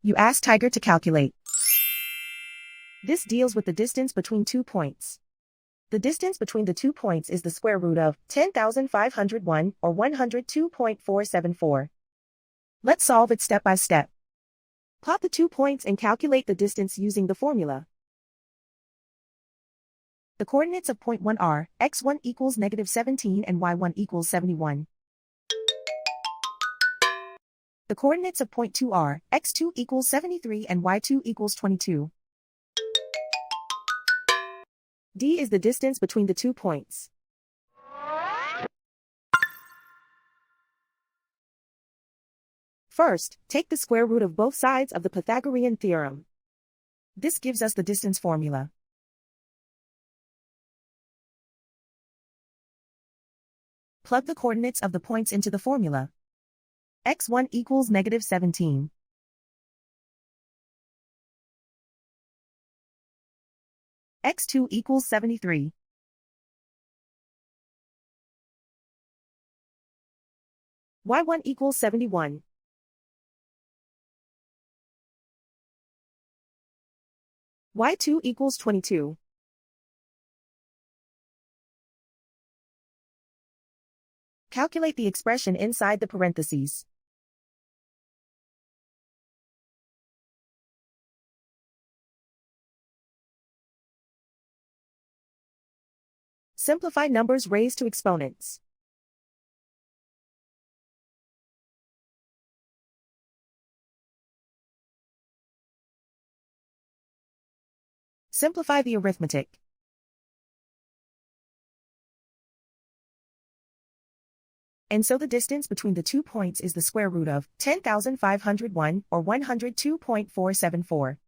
You ask Tiger to calculate. This deals with the distance between 2 points. The distance between the 2 points is the square root of 10,501 or 102.474. Let's solve it step by step. Plot the 2 points and calculate the distance using the formula. The coordinates of point 1 are x1 equals -17 and y1 equals 71. The coordinates of point 2 are x2 equals 73 and y2 equals 22. D is the distance between the 2 points. First, take the square root of both sides of the Pythagorean theorem. This gives us the distance formula. Plug the coordinates of the points into the formula. x1 equals -17. x2 equals 73. y1 equals 71. y2 equals 22. Calculate the expression inside the parentheses. Simplify numbers raised to exponents. Simplify the arithmetic. And so the distance between the 2 points is the square root of 10,501 or 102.474.